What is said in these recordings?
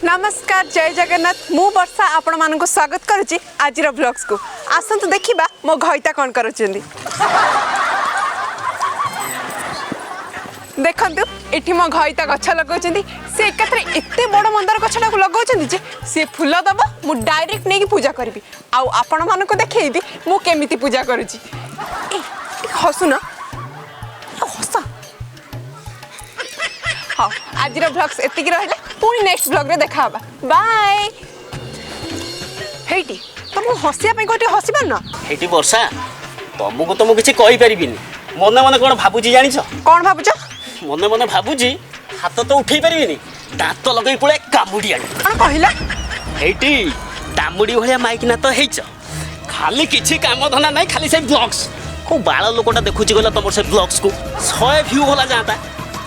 नमस्कार जय जगन्नाथ मु वर्षा आपण मानक स्वागत करुच्ची आज ब्लॉग्स को आसतु देखा मो घईता कौन कर देखु ये मो घईता गछ लगा सी एक बड़ मंदार गछटा को लगा सी फूल दब मु डायरेक्ट नहीं पूजा करी आपण मानक देखी मु केमिति पूजा करुच्ची हसुन हस हाँ आज ब्लॉग्स एतिक रहा पुणी नेक्स्ट ब्लॉग रे देखा बाय हेटी तुम हसिया कोटी हसी पारना हेटी वर्षा तुमको तो मुझे कहि परिबिनी मने मने कोन भाबुजी जानिछ कोन भाबुछ मने मने भाबुजी हाथ तो उठै परिबिनी दांत लगै पळे कामुडी आनी कोन कहिला हेटी दामुडी भलिया माइक ना तो हेइछ खाली किछि काम धना नै खाली से ब्लॉग्स को बाळ लोकटा देखुची गला तमर से ब्लॉग्स को 100 व्यू होला जाता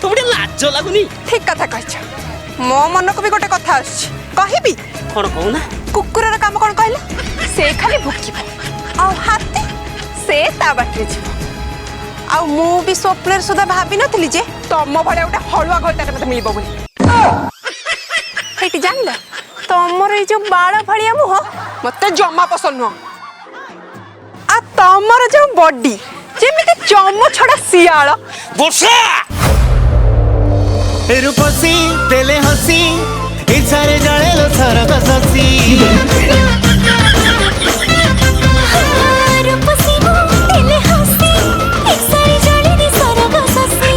तो बडे लाज लागुनी ठीक कथा कहछ मो मन को भी गोटे कथा आछि कहिबी कोन कहूना कुकुरर काम कोन कहला से खाली भुकिबो आ हाथी से ता बाटे जीव आ मु भी स्वप्नर सुधा भाबी नथली जे तम भले गोटे हळुआ घरटा मते मिलबो बोली हेटी जानला तमर ए जो बाळ भलिया मुह मते जम्मा पसंद न आ तमर जो बॉडी जेमिति चम छडा सियाळ वर्षा रूपसी तेले हसी इच्छारे जळेलो सरग ससी रूपसी तेले हसी इच्छारे जळेलो सरग ससी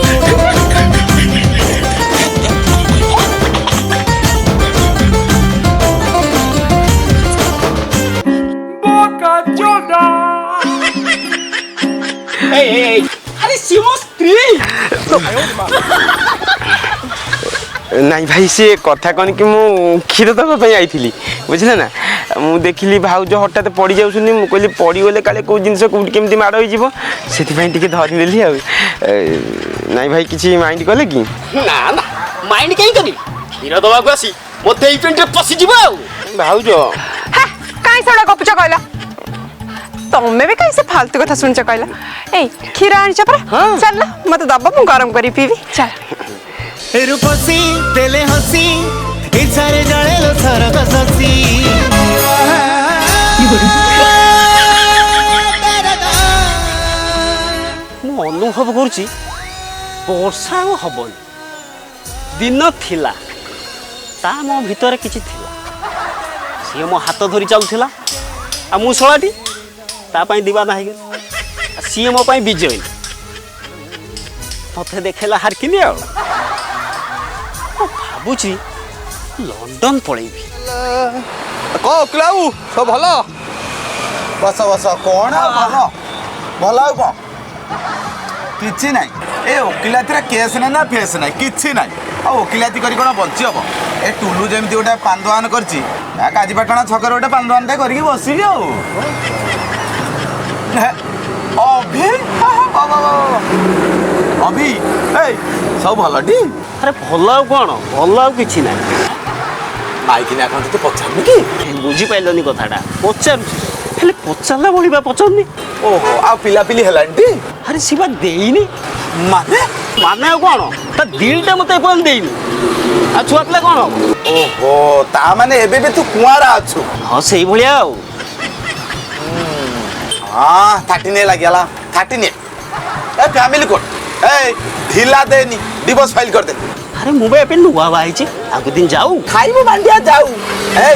बोका जोड़ा ए अरे सिमो स्त्री नहीं भाई सी कथा कौन कि मु क्षीर दबा आई बुझे ना मु देखिली भाउज हठात पड़ जाऊँ मुझे कहली पड़गले काले कौ जिन कौटी केमती माड़ हो से धरदेली नाई भाई किसी माइंड कले कि ना ना माइंड कहीं करी क्षीर दबा को आसी मते एई पेंट पसी जीव आ भाउज काई सड़ा गपुच कहला तमे भी कहीं से फालतू कथा सुनछ कहला ए खीर आनिछ पर चल मते दबा मु गरम करी पीबी चल रूपसी तेले हसी इच्छारे जळेलो सरग ससी मु अनुभव करुची वर्षा हबन दिन थिला ता मो भीतर किछि थिला सी मो हाथ धरी चलुथिला आ मु सळाटी ता पई दीवाना हे गेल सी मो पई विजय मते देखेला हारकिनी आ भाबुची लंडन पळेबी को क्लाउ सब भलो बस बस कोन भलो भलो को किछि नै ए ओकिलातीरा केस नै ना फेस नै किछि नै आ ओकिलाती करी कोन बंची हबो ए टुलू जेमती गोटा पांदवान करची आ काजीपाटणा छकर गोटा पांदवान टे करी बसिबी आ अभी अभी ए सब भलटी अरे भल कौन भल किछि ना आइकिना कोन तो पछाबी कि बुझी पाइलनी कथाटा पचार हेले पचारला बळिबा पचरनी ओहो आ पिला पिली हेलांटी अरे सिबा देइनी माने माने कौन ता दिलटा मते कोन देइनी आ छुआ पिला कौन ओहो ता माने एबे बे तू कुआरा अछु हां सेई भलिया हाँ 39 लगियाला 39 ए फैमिली कोड ए ढीला देनी डिवोर्स फाइल कर दे अरे मु बे नुआ बाई छी आगु दिन जाऊ खाइबो बांडिया जाऊ ए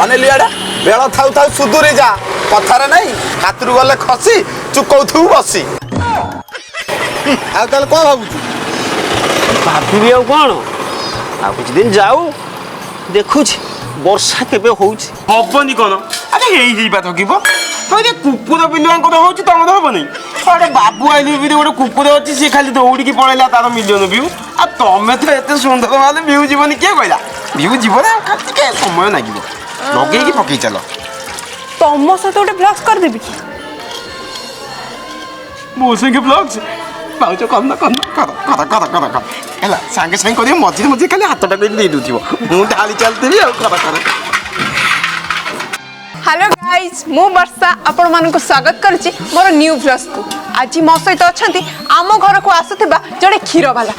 अने लियाडा बेଳ थाउ थाउ सुदुरी जा कथारे नहीं हातरू गले खसी चुकौथु बसी आ कल को भाबु भाभी आ कौन आ कुछ दिन जाऊ देखु वर्षा केबे होउछ हबनी कौन अरे यही बात किबो तो ये कुकुर बिलुआ को होउछ तम हबनी अरे बाबू आइली भी गोटे कुकुर अच्छी सी खाली दौड़ी की पळेला तार मिलियन व्यू आ तमे तो एते सुंदर माले व्यू जीवन के कहला व्यू जीवन खाती के समय लागिबो लगे की पकई चलो तम सहित गोटे ब्लॉग्स कर देबी कि मो संगे ब्लॉग्स पाउच करना कर एला संगे संगे करियो मझे मझे खाली हाथटा को दे दुथिबो मु ढाली चलतेबी आ कर हेलो गाइस मु वर्षा आपण मान को स्वागत करछि मोर न्यू ब्लॉग्स को आज मो सहित अछंती आम घर को आसुथिबा जड़े क्षीर वाला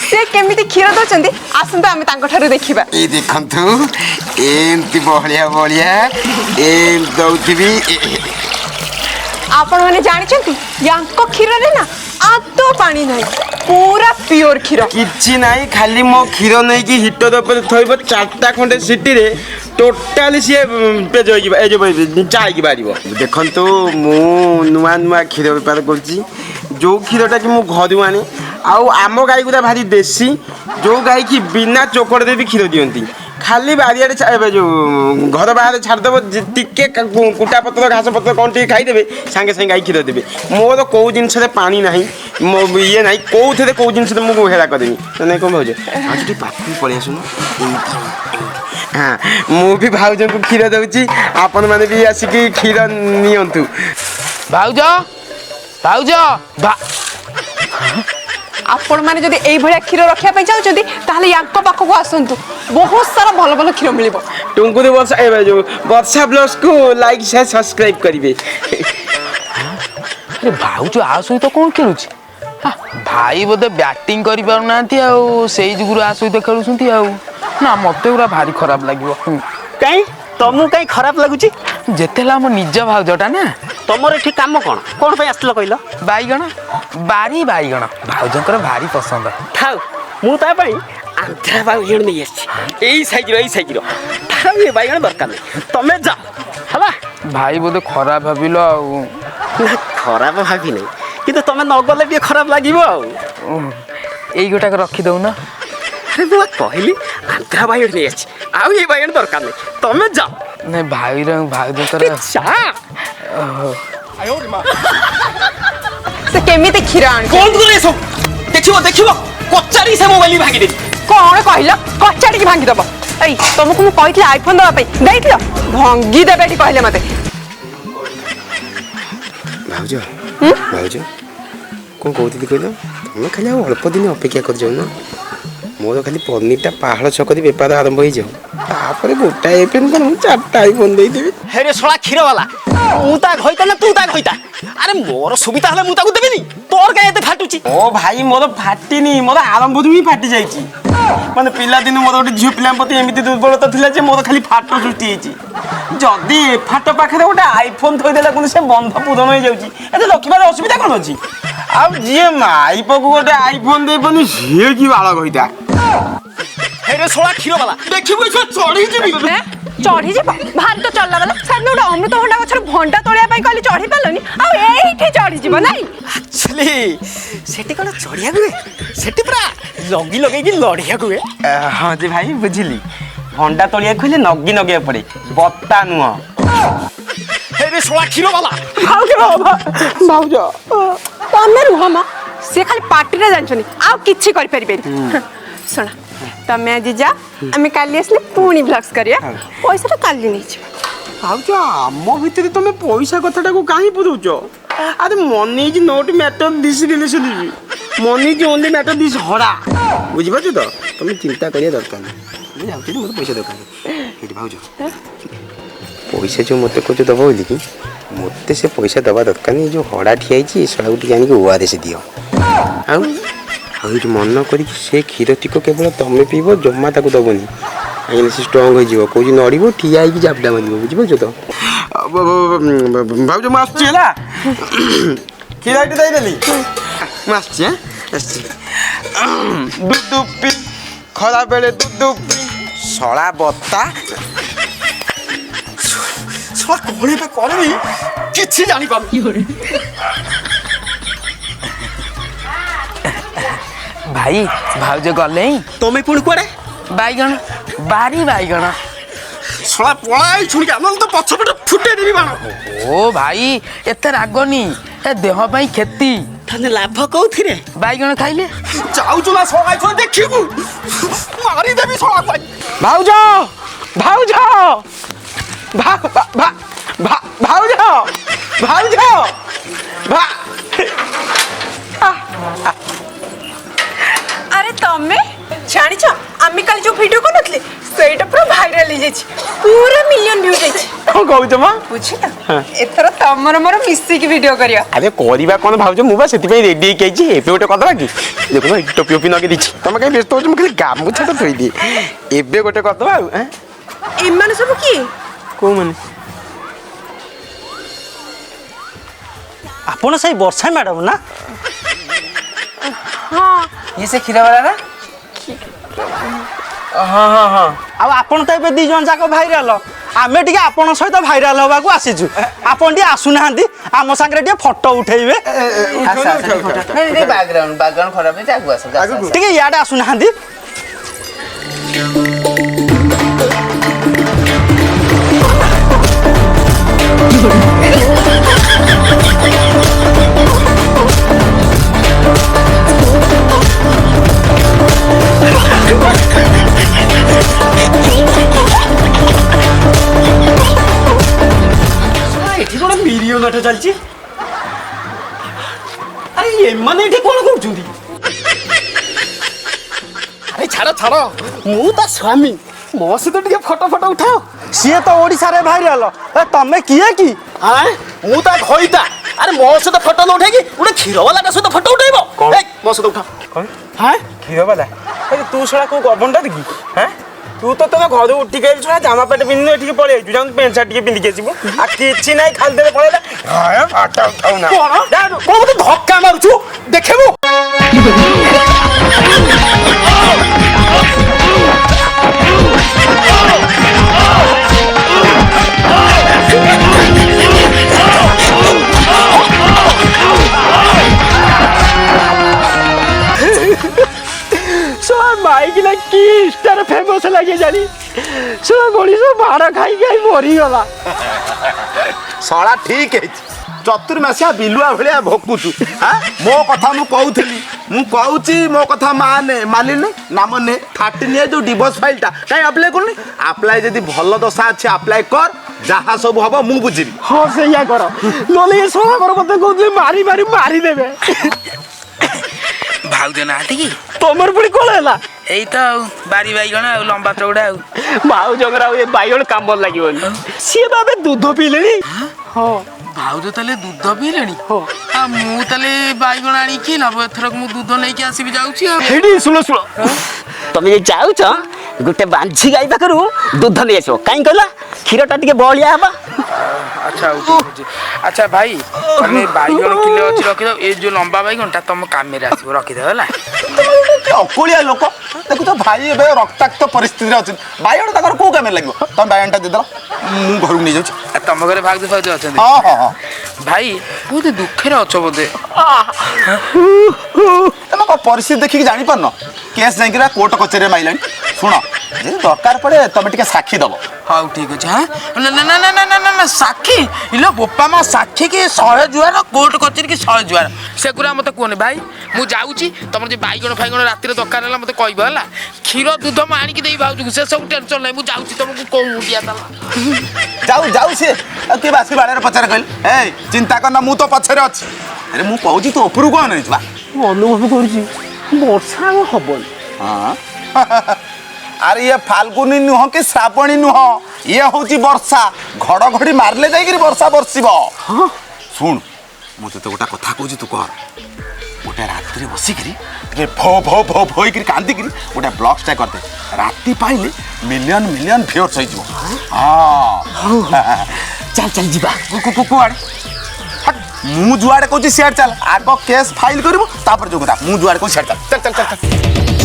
से केमिति क्षीर दउचंदी आसंत आमे तांको ठारू देखिबा। ए देखंतु एमती बहलिया बहलिया एम दउथिबी आपण माने जानिचंती यांको क्षीर रे ना आदो पानी नाही पूरा प्योर क्षीर। किछि नाही खाली मो क्षीर नै कि हिटर ऊपर थइबो चारटा खंडे सिटी रे टोटाली सी पेज होई ए जो चाय की बारिबो। देखंतु मु नुआ नुआ क्षीर बेपार करछि जो क्षीरटा कि मु घरु आनी आउ आम गाई गुरा भारी देसी जो गाई की बिना चोकड़ दे भी क्षीर दियंती खाली बारियाडे जो घर बाहर छाड़देव टिके कुटा पत्र घास पत्र कौन टी खाईदेवे सांगे सांगे गाई क्षीर देवे मोर कौ जिनस पानी ना ये ना कौन कौ जिनस मुझे हेला करदेमी नहीं कौन भाज आज पाखी पलि आसुन। हाँ मुझे भाउज को क्षीर दूची आपण मैंने भी आसिक क्षीर नियंतु। भाउज भाउज आपण माने जदि एई भलिया क्षीर रखिया पई चाहउचंदी ताहले यांको पाखको आसंतु बहुत सारा भल भल क्षीर मिलिबो। तुमको वर्षा ए जो वर्षा ब्लॉग्स को लाइक शेयर सब्सक्राइब करिवे। अरे भाउज आ सहित कौन खेलुची भाई बोधे बैटिंग करि पारु नांती आ सेई जुगुरु आ सहित खेलुछंती आ ना मते पूरा भारी खराब लागिवो। काई तमु काई खराब लागुची जेतेला हम निज भाउजटा ना तमर एठी काम कोन कोन पे आसलो कहिलो बाईगण बारी बाईगण भाउजंकर भारी पसंद थाउ मु ता पई आंध्रा बाईगण नै आछि एई साइज रो थाउ ए बाईगण दरकार नै तमे जा हला भाई बोधे खराब भाबिलो आ ना खराब भाबी नै किंतु तमे न गले भी खराब लागिवो आ एई गोटा रखी दउ ना। अरे बुआ कहली आंध्रा बाईगण नै आछि आउ ए बाईगण दरकार नै तमे जा नहीं भाई भाउजंकर जा से केमिति क्षीर आन कोन करे सब देखिबो कच्चारी से मोबाइल भागी दे कोन कहला कच्चाटी की भांगी दबो। एई तुमको मु कहितले आईफोन दबा पई देइथिलो भांगी देबे ठी कहले मते। भाउज भाउज कौन कहती कहल तुम खाली अल्प दिन अपेक्षा कर जाऊ ना मोर खाली पनीरटा पहाड़ छक बेपार आरंभ हो जाओ गोटा एपेन कर चारटा आईफोन देदेवी। हे रे सोला क्षीर वाला मु ता घइता ना तू ता घइता अरे मोर सुविधा हले मु ताकू देबिनी तोर काहे एते फाटुची। ओ भाई मोर फाटिनी मोर आरंभ ही फाटी जाइची माने पिला दिन मोर गोटे झियो पिला प्रति एमिति दुर्बलता थिला जे मोर खाली फाट सृष्टि हेची जदी फाट पाखरे गोटे आईफोन थई देला कोन से बंध पूरण हो जाउची एते लखिबार असुविधा कोन अछि आ जे माई पकु गोटे आईफोन देबनी से की बाळ गइता। हे रे सोला क्षीर वाला देखिबो छ चढ़ी जेबी चढ़ी जे भार तो चलला वाला सामने उडा अमृत भंडा गछर भंडा तोड़िया पई कहली चढ़ी पालनी आ एठी चढ़ी जीव नाही एक्चुअली सेठी कोन चढ़िया गुए सेठी पूरा लगी लगे की लड़िया गुए। हां जे भाई बुझिली भंडा तोड़िया खइले नगी नगे पड़े बत्ता नुह। हे रे सोला क्षीर वाला भाउज तमे रुहमा से खाली पार्टी रे जानछनी आ किछि करि परिबेनी सुना तमे आज जा आमे काली आसले पुणी ब्लॉग्स करिया पैसा तो काली नै छी। भाउज आम भितर तुम पैसा कथाटा को कहीं पुरौच अरे money is not matter this relationship money is only matter this हरा बुझिपार तो तुम चिंता करिया दरकार नहीं जाऊँ मतलब पैसा दरकार भाउज पैसा जो मत कह दब बोली कि मत से पैसा दबा दरकार नहीं जो हड़ा ठियाई सड़ा टी आनिक ओआरएस दियो आउ मन कर से क्षीर टिक केवल तुम पीब जमा ताक दबनी कहीं से स्ट्रंग हो कौन नड़ब ठिया होगी जापटा मार बुझिपार तो भाव मुझे क्षीर देदेली दूध पी खरा बेले दूध पी सला बत्ता कौन पे करबी किछि जानि पाबी भाई भाउज गले तमे पुणी कुआडे बाईगण बारी बाईगण सोला पळाई छुणी आनल तो पछपट फुटे देबी बाण। ओ भाई एते रागनी ए देह पई खेती थाने लाभ कौथिरे बाईगण खाइले जाउछु ना सोला छुणी देखिबु मारी देबी सोला कोइ भाउज भाउज भाउज भाउज अरे तमे जानी छ आमी कल जो वीडियो को नथले सेटा पूरा वायरल हो जाई पूरा मिलियन व्यू जाई କ'ଣ କହୁଛ ମା ବୁଝିଲ ଏଥର ତମର ମୋର ମିଶିକି ଭିଡିଓ କରିବା ଆରେ କରିବା କ'ଣ ଭାବୁଛ ମୁଁ ବା ସେଥିପାଇଁ ରେଡି ହେଇକି ଆଇଛି ଏବେ ଗୋଟେ କରିଦେବା କି ଦେଖୁନ ଟୋପି ଓପି ନଗେଇ ଦେଇଛି ତମେ କାହିଁ ବ୍ୟସ୍ତ ହଉଛ ମୁଁ ଖାଲି ଗାମୁଛାଟା ଥୋଇଦିଏ ଏବେ ଗୋଟେ କରିଦେବା ଆଉ ଏମାନେ ସବୁ କିଏ କୋଉମାନେ ଆପଣ ସେଇ ବର୍ଷା ମ୍ୟାଡ଼ାମ୍ ନା ଇଏ ସେ କ୍ଷୀରବାଲା ନା ହଁ ହଁ ହଁ ଆଉ ଆପଣ ତ ଏବେ 2 ଜଣ ଯାକ ଭାଇରାଲ ଆମେ ଟିକେ ଆପଣଙ୍କ ସହିତ ଭାଇରାଲ ହେବାକୁ ଆସିଛୁ ଆପଣ ଟିକେ ଆସୁନାହାନ୍ତି ଆମ ସାଙ୍ଗରେ ଟିକେ ଫଟୋ ଉଠେଇବେ ବ୍ୟାକଗ୍ରାଉଣ୍ଡ ଖରାପ ହେଇଛି ଆଗକୁ ଆସ ଟିକେ ଇଆଡ଼େ ଆସୁନାହାନ୍ତି ଏଠି କଣ ମିରିୟ ନାଟ ଚାଲିଛି ଆରେ ଏମାନେ ଏଠି କଣ କରୁଛନ୍ତି ଆରେ ଛାଡ଼ ଛାଡ଼ ମୁଁ ତା ସ୍ୱାମୀ ମୋ ସହିତ ଟିକେ ଫଟୋ ଉଠାଅ ସିଏ ତ ଓଡ଼ିଶାରେ ଭାଇରାଲ ତମେ କିଏ କି ମୁଁ ତା ଘଇତା ଆରେ ମୋ ସହିତ ଫଟୋ ନ ଉଠେଇକି ଗୋଟେ କ୍ଷୀରବାଲାଟା ସହିତ ଫଟୋ ଉଠେଇବ ମୋ ସହିତ ଉଠା କ୍ଷୀରବାଲା ଆରେ ତୁ ଶଳା କୋଉ ଗଭର୍ଣ୍ଣଟା ଦେଖି ତୁ ତ ତମ ଘରୁ ଉଠିକି ଆଇଛୁ ଶଳା ଜାମା ପ୍ୟାଣ୍ଟ ପିନ୍ଧିନି ଏଠିକି ପଳେଇ ଆଇଛୁ ଯାଉଁ ପ୍ୟାଣ୍ଟ ସାର୍ଟ ଟିକେ ପିନ୍ଧିକି ଆସିବୁ ଆଉ କିଛି ନାହିଁ ଖାଲି ଦେଲେ ପଳେଇଲା ଫଟୋ ଉଠାଉନା କ'ଣ ମତେ ଧକ୍କା ମାରୁଛୁ ଦେଖିବୁ ମାଇକିନା କି ଷ୍ଟାର ଫେମସ୍ ଲାଗେ ଜାଣି ସେ ମଣିଷ ମାଡ଼ ଖାଇ ମରିଗଲା ଶଳା ଠିକ ହେଇଛି ଚତୁର୍ମାସିଆ ବିଲୁଆ ଭଳିଆ ଭୋକୁଛୁ ମୋ କଥା ମୁଁ କହୁଥିଲି ମୁଁ କହୁଛି ମୋ କଥା ମାନିନି ନାମ ନେ 30 ନିଏ ଯୋଉ ଡିଭୋର୍ସ ଫାଇଲଟା କାଇଁ ଆପ୍ଲାଏ କରୁନି ଆପ୍ଲାଏ ଯଦି ଭଲ ଦଶା ଅଛି ଆପ୍ଲାଏ କର ଯାହା ସବୁ ହବ ମୁଁ ବୁଝିବି ହଁ ସେଇଆ କର ନହେଲେ ଏ ସଭାଘର ମତେ କହୁଥିଲେ ମାରିଦେବେ ଭାଉଜ ନାହାନ୍ତି କି ତମର ପୁଣି କଣ ହେଲା ଏଇ ତ ଆଉ ବାରି ବାଇଗଣ ଆଉ ଲମ୍ବା ଚଉଡ଼ା ଆଉ ଭାଉଜଙ୍କର ଆଉ ଏ ବାଇଗଣ କାମ ଲାଗିବନି ସିଏ ବା ଏବେ ଦୁଧ ପିଇଲେଣି ହଁ ଭାଉଜ ତାହେଲେ ଦୁଧ ପିଇଲେଣି ଆଉ ମୁଁ ତାହେଲେ ବାଇଗଣ ଆଣିକି ନବ ଏଥରକ ମୁଁ ଦୁଧ ନେଇକି ଆସିବି ଯାଉଛି ଆଉ ଏଇଠି ଶୁଣ ତମେ ଯେ ଯାଉଛ ଗୋଟେ ବାଞ୍ଝି ଗାଈ ପାଖରୁ ଦୁଧ ନେଇ ଆସିବ କାହିଁ କହିଲା କ୍ଷୀରଟା ଟିକେ ବଳିଆ ହବା ଆଚ୍ଛା ହଉ ଠିକ୍ ଅଛି ଆଚ୍ଛା ଭାଇ ତମେ ବାଇଗଣ କିଲୋ ଅଛି ରଖିଦେବ ଏ ଯୋଉ ଲମ୍ବା ବାଇଗଣଟା ତମ କାମରେ ଆସିବ ରଖିଦେବ ହେଲା ଅକୁଳିଆ ଲୋକ ଦେଖୁଛ ଭାଇ ଏବେ ରକ୍ତାକ୍ତ ପରିସ୍ଥିତିରେ ଅଛନ୍ତି ବାଇଗଣ ତାଙ୍କର କୋଉ କାମରେ ଲାଗିବ ତମେ ବାଇଗଣଟା ଦେଇଦେଲ ମୁଁ ଘରକୁ ନେଇଯାଉଛି ତମ ଘରେ ଭାଉଜ ଅଛନ୍ତି ହଁ ଭାଇ ବହୁତ ଦୁଃଖରେ ଅଛ ବୋଧେ ତମେ କଣ ପରିସ୍ଥିତି ଦେଖିକି ଜାଣିପାରୁନ କେସ୍ ଯାଇକି କୋର୍ଟ କଚେରୀରେ ମାଇଲାଣି ଶୁଣ ଯଦି ଦରକାର ପଡେ ତମେ ଟିକେ ସାକ୍ଷୀ ଦବ ହଉ ଠିକ୍ ଅଛି ନା ସାକ୍ଷୀ ଇଲୋ ବୋପା ମା ସାକ୍ଷୀ କି 100 ଜୁଆର କୋର୍ଟ କଚେରୀ କି 100 ଜୁଆର ସେଗୁରା ମତେ କୁହନି ଭାଇ ମୁଁ ଯାଉଛି ତମର ଯେ ବାଇଗଣ ଫାଇଗଣ ରାତିରେ ଦରକାର ହେଲା ମତେ କହିବ ହେଲା କ୍ଷୀର ଦୁଧ ମୁଁ ଆଣିକି ଦେଇ ଭାଉଜକୁ ସେ ସବୁ ଟେନସନ୍ ନାହିଁ ମୁଁ ଯାଉଛି ତମକୁ କୋଉ ମୁଣ୍ଡିଆ ଯାଉ ସିଏ ଆଉ କିଏ ବାସି ବାଡ଼ିରେ ପଚାରେ କହିଲେ ଏଇ ଚିନ୍ତା କରନା ମୁଁ ତ ପଛରେ ଅଛି ଆରେ ମୁଁ କହୁଛି ତୁ ଉପରକୁ କଣ ନେଇଛୁ ବା ଅନୁଭବ କରୁଛି ବର୍ଷା ଆଉ ହବନି ହଁ ଆରେ ଇଏ ଫାଲ୍ଗୁନି ନୁହଁ କି ଶ୍ରାବଣୀ ନୁହଁ ଇଏ ହଉଛି ବର୍ଷା ଘଡ଼ଘଡ଼ି ମାରିଲେ ଯାଇକିରି ବର୍ଷା ବର୍ଷିବ ଶୁଣ ମୁଁ ତତେ ଗୋଟେ କଥା କହୁଛି ତୁ କର ଗୋଟେ ରାତିରେ ବସିକିରି ଟିକେ ଭୋ ହେଇକିରି କାନ୍ଦିକିରି ଗୋଟେ ବ୍ଲଗ୍ସଟା କରିଦେ ରାତି ପାଇଲେ ମିଲିୟନ ଭିଉର୍ସ ହେଇଯିବ ହଁ ଚାଲ ଯିବା କୁଆଡ଼େ ମୁଁ ଯୁଆଡ଼େ କହୁଛି ସିଆଡ଼େ ଚାଲ ଆଗ କେସ୍ ଫାଇଲ୍ କରିବୁ ତାପରେ ଯୋଉ କଥା ମୁଁ ଯୁଆଡ଼େ କହୁଛି ସିଆଡ଼େ ଚାଲ